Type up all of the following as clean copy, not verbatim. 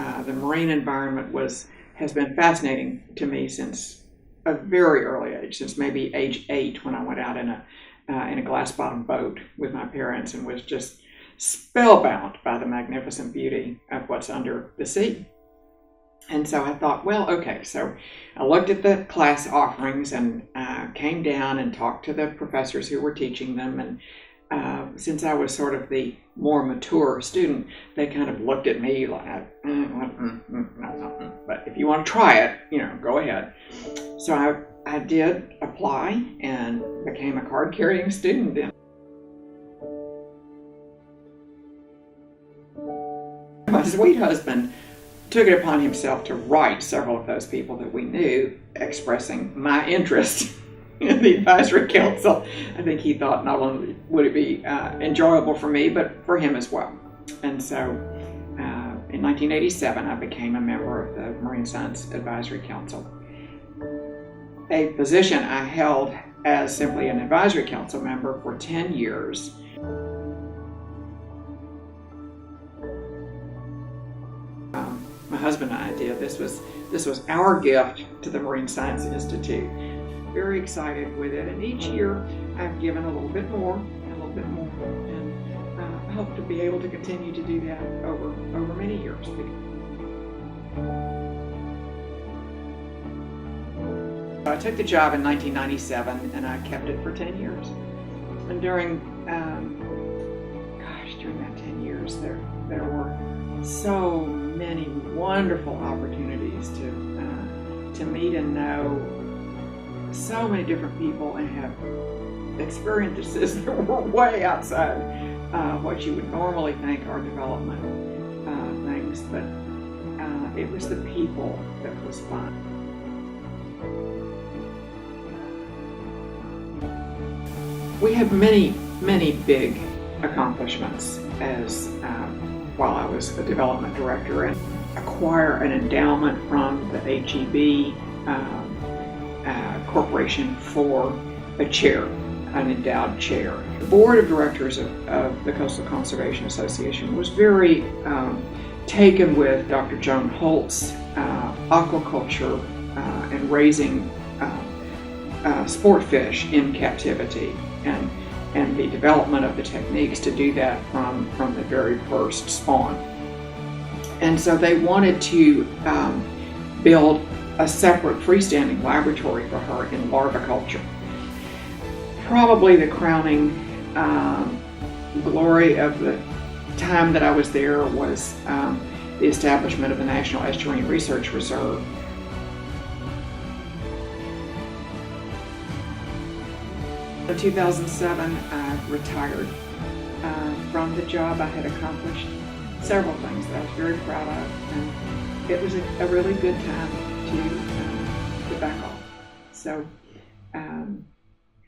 The marine environment has been fascinating to me since a very early age, since maybe age 8, when I went out in a glass-bottom boat with my parents and was just spellbound by the magnificent beauty of what's under the sea. And so I thought, well, okay, so I looked at the class offerings and came down and talked to the professors who were teaching them. And since I was sort of the more mature student, they kind of looked at me like, but if you want to try it, go ahead. So I did apply and became a card-carrying student then. My sweet husband took it upon himself to write several of those people that we knew, expressing my interest in the advisory council. I think he thought not only would it be enjoyable for me, but for him as well. And so in 1987, I became a member of the Marine Science Advisory Council, a position I held as simply an advisory council member for 10 years. My husband and I did. This was our gift to the Marine Science Institute. Very excited with it, and each year I've given a little bit more and a little bit more, and I hope to be able to continue to do that over many years. I took the job in 1997, and I kept it for 10 years. And during that 10 years, there were so many wonderful opportunities to meet and know so many different people and have experiences that were way outside what you would normally think are development things, but it was the people that was fun. We had many, many big accomplishments as while I was a development director, and acquire an endowment from the HEB Corporation for a chair, an endowed chair. The board of directors of the Coastal Conservation Association was very taken with Dr. Joan Holt's aquaculture and raising sport fish in captivity, and the development of the techniques to do that from the very first spawn. And so they wanted to build a separate freestanding laboratory for her in larviculture. Probably the crowning glory of the time that I was there was the establishment of the National Estuarine Research Reserve. In 2007, I retired from the job. I had accomplished several things that I was very proud of, and it was a really good time to back off. So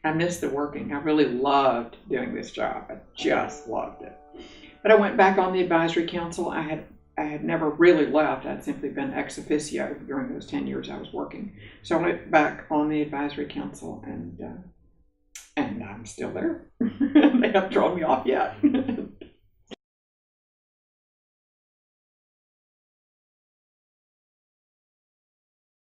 I missed the working. I really loved doing this job. I just loved it. But I went back on the advisory council. I had never really left. I'd simply been ex officio during those 10 years I was working. So I went back on the advisory council, and I'm still there. They haven't thrown me off yet.